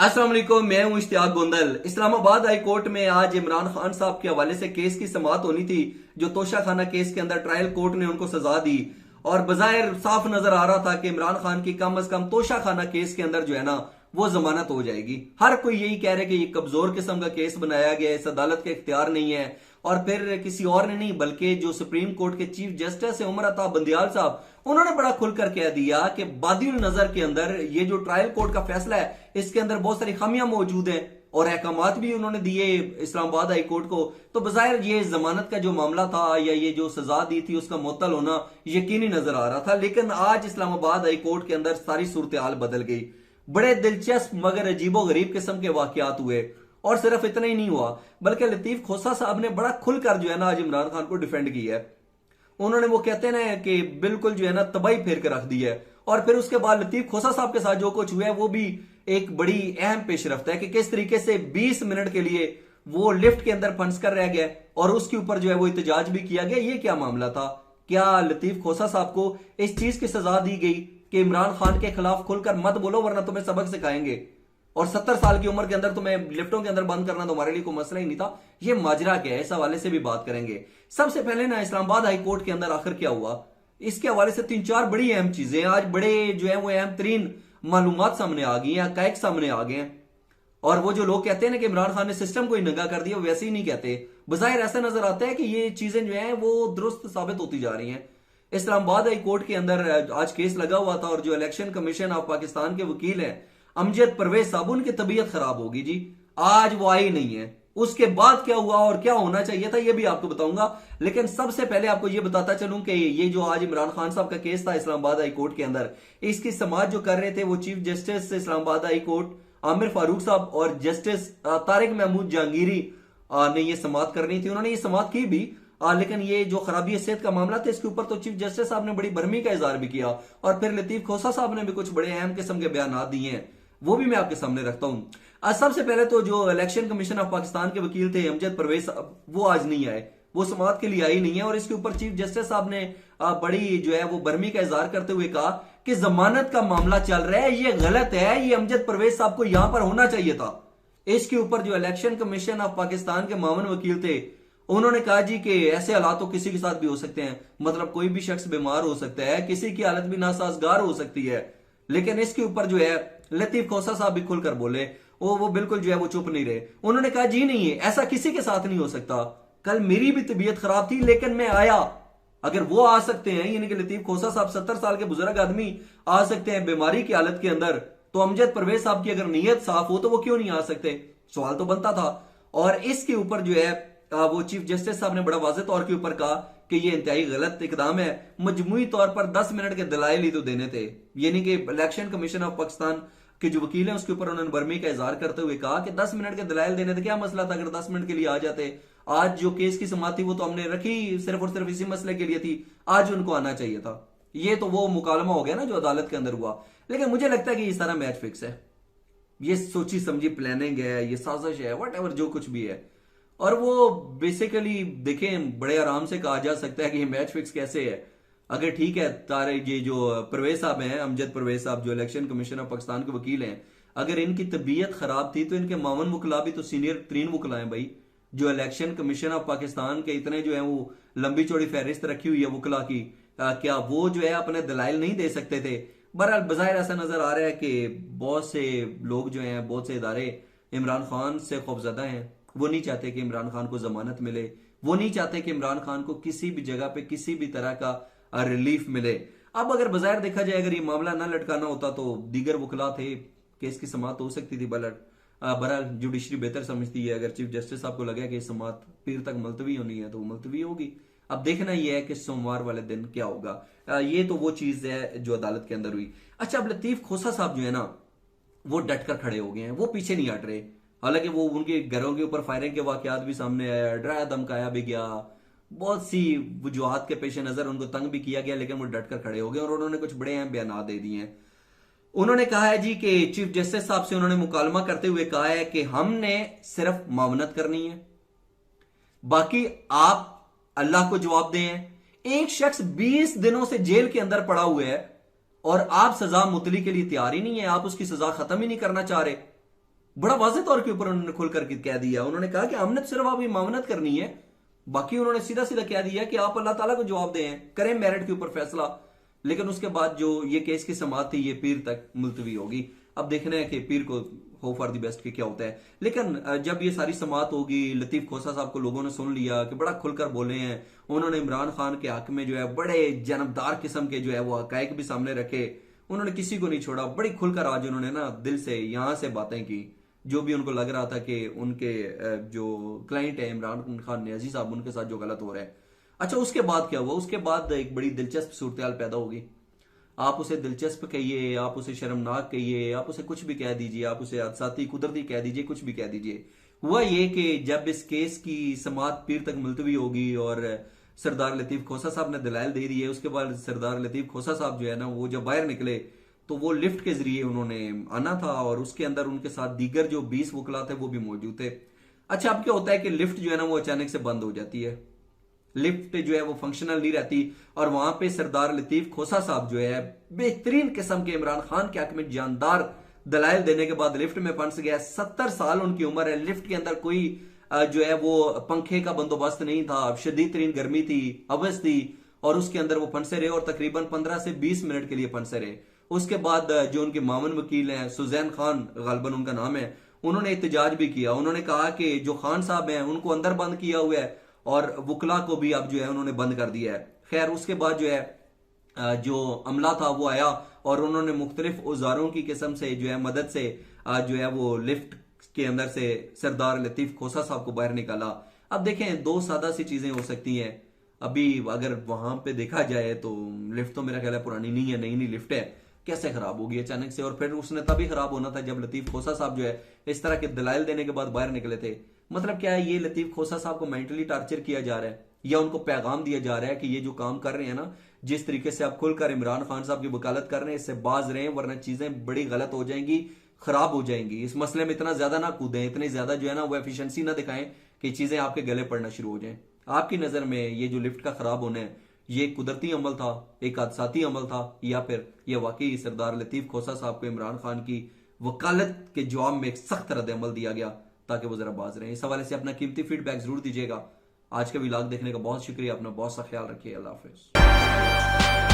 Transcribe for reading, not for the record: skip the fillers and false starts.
अस्सलाम वालेकुम, मैं हूं इश्तियाक गोंदल। इस्लामाबाद हाई कोर्ट में आज इमरान खान साहब के हवाले से केस की समाअत होनी थी। जो तोशा खाना केस के अंदर ट्रायल कोर्ट ने उनको सजा दी और बजाहिर साफ नजर आ रहा था कि इमरान खान की कम अज कम तोशा खाना केस के अंदर जो है ना वो जमानत हो जाएगी। हर कोई यही कह रहे कि ये कमजोर किस्म का केस बनाया गया है, इस अदालत के इख्तियार नहीं है। और फिर किसी और ने नहीं बल्कि जो सुप्रीम कोर्ट के चीफ जस्टिस है उमर अता बंदियाल साहब, उन्होंने बड़ा खुलकर कह दिया कि बादिल नजर के अंदर ये जो ट्रायल कोर्ट का फैसला है इसके अंदर बहुत सारी खामियां मौजूद हैं और अहकामात भी उन्होंने दिए इस्लामाबाद हाई कोर्ट को। तो बजाहिर ये जमानत का जो मामला था या ये जो सजा दी थी उसका मुअत्तल होना यकीनी नजर आ रहा था। लेकिन आज इस्लामाबाद हाई कोर्ट के अंदर सारी सूरत हाल बदल गई। बड़े दिलचस्प मगर अजीबो गरीब किस्म के वाकयात हुए और सिर्फ इतना ही नहीं हुआ बल्कि लतीफ खोसा साहब ने बड़ा खुलकर जो है ना आज इमरान खान को डिफेंड किया है। उन्होंने वो कहते हैं ना कि बिल्कुल जो है ना तबाही फेर के रख दी है। और फिर उसके बाद लतीफ खोसा साहब के साथ जो कुछ हुआ है वो भी एक बड़ी अहम पेशरफ्त है कि किस तरीके से 20 मिनट के लिए वो लिफ्ट के अंदर फंस कर रह गया और उसके ऊपर जो है वो एहतजाज भी किया गया। ये क्या मामला था? क्या लतीफ खोसा साहब को इस चीज की सजा दी गई कि इमरान खान के खिलाफ खुलकर मत बोलो वरना तुम्हें सबक सिखाएंगे? और 70 साल की उम्र के अंदर तुम्हें लिफ्टों के अंदर बंद करना तुम्हारे लिए कोई मसला ही नहीं था। ये माजरा क्या है, इस हवाले से भी बात करेंगे। सबसे पहले ना इस्लामाबाद हाई कोर्ट के अंदर आखिर क्या हुआ इसके हवाले से 3-4 बड़ी अहम चीजें आज बड़े जो है वो अहम तरीन मालूमात सामने आ गई हैं, हकायक सामने आ गए हैं। और वो जो लोग कहते हैं ना कि इमरान खान ने सिस्टम को ही नंगा कर दिया, वैसे ही नहीं कहते। बजाहिर ऐसा नजर आता है कि ये चीजें जो है वो दुरुस्त साबित होती जा रही हैं। इस्लामाबाद हाई कोर्ट के अंदर आज केस लगा हुआ था और जो इलेक्शन कमीशन ऑफ पाकिस्तान के वकील हैं अमजद परवेज साहब, उनकी तबीयत खराब होगी जी। आज वो आई नहीं है। उसके बाद क्या हुआ और क्या होना चाहिए था ये भी आपको बताऊंगा। लेकिन सबसे पहले आपको ये बताता चलूं कि ये जो आज इमरान खान साहब का केस था इस्लामाबाद हाई कोर्ट के अंदर, इसकी समाअत जो कर रहे थे वो chief justice Islamabad high court Aamir Farooq साहब और जस्टिस तारिक महमूद जहांगीरी ने ये समाअत करनी थी। उन्होंने ये समाअत की भी लेकिन ये जो खराबी हैसियत का मामला था इसके ऊपर तो चीफ जस्टिस साहब ने बड़ी भरमी का इजहार भी किया और फिर लतीफ खोसा साहब ने भी कुछ बड़े अहम किस्म के बयान दिए हैं, वो भी मैं आपके सामने रखता हूं। सबसे पहले तो जो इलेक्शन कमीशन ऑफ पाकिस्तान के वकील थे अमजद परवेज साहब, वो आज नहीं आए, वो समाअत के लिए आई नहीं है। और इसके ऊपर चीफ जस्टिस साहब ने बड़ी जो है वो भरमी का इजहार करते हुए कहा कि जमानत का मामला चल रहा है, ये गलत है, ये अमजद परवेज साहब को यहां पर होना चाहिए था। इसके ऊपर जो इलेक्शन कमीशन ऑफ पाकिस्तान के मामून वकील थे उन्होंने कहा जी कि ऐसे हालात तो किसी के साथ भी हो सकते हैं, मतलब कोई भी शख्स बीमार हो सकता है, किसी की हालत भी नासाजगार हो सकती है। लेकिन इसके ऊपर जो है लतीफ खोसा साहब भी खुलकर बोले, वो बिल्कुल जो है वो चुप नहीं रहे। उन्होंने कहा जी नहीं है, ऐसा किसी के साथ नहीं हो सकता। कल मेरी भी तबीयत खराब थी लेकिन मैं आया। अगर वो आ सकते हैं यानी कि लतीफ खोसा साहब 70 साल के बुजुर्ग आदमी आ सकते हैं बीमारी की हालत के अंदर, तो अमजद परवेज साहब की अगर नीयत साफ हो तो वो क्यों नहीं आ सकते? सवाल तो बनता था। और इसके ऊपर जो है वो चीफ जस्टिस साहब ने बड़ा वाज़ेह तौर के ऊपर कहा कि ये इंतहाई गलत इकदाम है। मजमूई तौर पर 10 मिनट के दलाइल ही तो देने थे। यानी कि इलेक्शन कमीशन ऑफ पाकिस्तान के जो वकील हैं उसके ऊपर उन्होंने भरमी का इजहार करते हुए कहा कि 10 मिनट के दलाइल देने थे, क्या मसला था अगर 10 मिनट के लिए आ जाते? आज जो केस की समाअत थी वो तो हमने रखी सिर्फ और सिर्फ इसी मसले के लिए थी, आज उनको आना चाहिए था। ये तो वो मुकालमा हो गया ना जो अदालत के अंदर हुआ। लेकिन मुझे लगता है कि ये सारा मैच फिक्स है, ये सोची समझी प्लानिंग है, ये साजिश है, वट एवर जो कुछ भी है। और वो बेसिकली देखें बड़े आराम से कहा जा सकता है कि ये मैच फिक्स कैसे है। अगर ठीक है तारे ये जो परवेज साहब हैं अमजद परवेज साहब जो इलेक्शन कमीशन ऑफ पाकिस्तान के वकील हैं, अगर इनकी तबीयत खराब थी तो इनके मामून वकला भी तो सीनियर तरीन वकला हैं भाई। जो इलेक्शन कमीशन ऑफ पाकिस्तान के इतने जो है वो लंबी चौड़ी फहरिस्त रखी हुई है वकला की, क्या वो जो है अपने दलाइल नहीं दे सकते थे? बहरहाल बज़ाहिर ऐसा नजर आ रहा है कि बहुत से लोग जो हैं, बहुत से इदारे इमरान खान से खौफजदा हैं। वो नहीं चाहते कि इमरान खान को जमानत मिले, वो नहीं चाहते कि इमरान खान को किसी भी जगह पे किसी भी तरह का रिलीफ मिले। अब अगर बाजार देखा जाए अगर ये मामला ना लटकाना होता तो दीगर वकला थे, केस की समाअत हो सकती थी। बहरहाल जुडिशरी बेहतर समझती है, अगर चीफ जस्टिस साहब को लगे कि समाअत पीर तक मुलतवी होनी है तो वो मुलतवी होगी। अब देखना यह है कि सोमवार वाले दिन क्या होगा। ये तो वो चीज है जो अदालत के अंदर हुई। अच्छा, अब लतीफ खोसा साहब जो है ना वो डट कर खड़े हो गए हैं, वो पीछे नहीं हट रहे। हालांकि वो उनके घरों के ऊपर फायरिंग के वाकयात भी सामने आया, डराया धमकाया भी गया, बहुत सी वजूहात के पेश नजर उनको तंग भी किया गया, लेकिन वो डट कर खड़े हो गए और उन्होंने कुछ बड़े अहम बयान दे दिए हैं। उन्होंने कहा है जी कि चीफ जस्टिस साहब से उन्होंने मुकालमा करते हुए कहा है कि हमने सिर्फ मावनत करनी है, बाकी आप अल्लाह को जवाब दें। एक शख्स 20 दिनों से जेल के अंदर पड़ा हुआ है और आप सजा मुतली के लिए तैयार ही नहीं है, आप उसकी सजा खत्म ही नहीं करना चाह रहे। बड़ा वाज़ेह तौर के ऊपर उन्होंने खुलकर के कह दिया। उन्होंने कहा कि हमने तो सिर्फ अभी मामनत करनी है, बाकी उन्होंने सीधा सीधा कह दिया कि आप अल्लाह ताला को जवाब दें, करें मेरिट के ऊपर फैसला। लेकिन उसके बाद जो ये केस की समाअत थी ये पीर तक मुलतवी होगी। अब देखना है कि पीर को होप फॉर द बेस्ट कि क्या होता है। लेकिन जब ये सारी समाअत होगी, लतीफ खोसा साहब को लोगों ने सुन लिया कि बड़ा खुलकर बोले हैं, उन्होंने इमरान खान के हक में जो है बड़े जानबदार किस्म के जो है वो हकायक भी सामने रखे, उन्होंने किसी को नहीं छोड़ा। बड़ी खुलकर आज उन्होंने ना दिल से यहां से बातें की, जो भी उनको लग रहा था कि उनके जो क्लाइंट है इमरान खान नियाजी साहब, उनके साथ जो गलत हो रहा है। अच्छा, उसके बाद क्या हुआ? उसके बाद एक बड़ी दिलचस्प सूरत पैदा होगी। आप उसे दिलचस्प कहिए, आप उसे शर्मनाक कहिए, आप उसे कुछ भी कह दीजिए, आप उसे हादसाती कुदरती कह दीजिए, कुछ भी कह दीजिए। हुआ ये कि जब इस केस की समाअत पीर तक मुलतवी होगी और सरदार लतीफ खोसा साहब ने दलाइल दे दिए, उसके बाद सरदार लतीफ खोसा साहब जो है ना वो जब बाहर निकले तो वो लिफ्ट के जरिए उन्होंने आना था और उसके अंदर उनके साथ दीगर जो 20 वकला थे वो भी मौजूद थे। अच्छा, अब क्या होता है कि लिफ्ट जो है ना वो अचानक से बंद हो जाती है, लिफ्ट जो है वो फंक्शनल नहीं रहती और वहां पे सरदार लतीफ खोसा साहब जो है बेहतरीन किस्म के इमरान खान के हक में जानदार दलाइल देने के बाद लिफ्ट में फंस गया। 70 साल उनकी उम्र है, लिफ्ट के अंदर कोई जो है वो पंखे का बंदोबस्त नहीं था, शदीद तरीन गर्मी थी, हवस थी और उसके अंदर वो फंसे रहे और तकरीबन 15 से 20 मिनट के लिए फंसे रहे। उसके बाद जो उनके मामन वकील हैं, सुजैन खान गालबन उनका नाम है, उन्होंने एहतजाज भी किया। उन्होंने कहा कि जो खान साहब हैं उनको अंदर बंद किया हुआ है और वकला को भी अब जो है उन्होंने बंद कर दिया है। खैर, उसके बाद जो है जो अमला था वो आया और उन्होंने मुख्तलिफ औजारों की किस्म से जो है मदद से जो है वो लिफ्ट के अंदर से सरदार लतीफ खोसा साहब को बाहर निकाला। अब देखें, दो सादा सी चीजें हो सकती हैं। अभी अगर वहां पे देखा जाए तो लिफ्ट तो मेरा ख्याल है पुरानी नहीं है, नई नई लिफ्ट है, कैसे खराब होगी अचानक से? और फिर उसने तभी खराब होना था जब लतीफ खोसा साहब जो है इस तरह के दलाइल देने के बाद बाहर निकले थे। मतलब क्या है, ये लतीफ खोसा साहब को मेंटली टार्चर किया जा रहा है या उनको पैगाम दिया जा रहा है कि ये जो काम कर रहे हैं ना, जिस तरीके से आप खुलकर इमरान खान साहब की वकालत कर रहे हैं, इससे बाज रहे हैं वरना चीजें बड़ी गलत हो जाएंगी, खराब हो जाएंगी। इस मसले में इतना ज्यादा ना कूदें, इतनी ज्यादा जो है ना वो एफिशिएंसी ना दिखाएं कि चीजें आपके गले पड़ना शुरू हो जाएं। आपकी नजर में ये जो लिफ्ट का खराब होना है, ये एक कुदरती अमल था, एक हादसाती अमल था, या फिर यह वाकई सरदार लतीफ खोसा साहब को इमरान खान की वकालत के जवाब में एक सख्त रद्द अमल दिया गया ताकि वो जरा बाज रहे? इस हवाले से अपना कीमती फीडबैक जरूर दीजिएगा। आज का व्लॉग देखने का बहुत शुक्रिया, अपना बहुत सा ख्याल रखिए। अल्लाह हाफिज।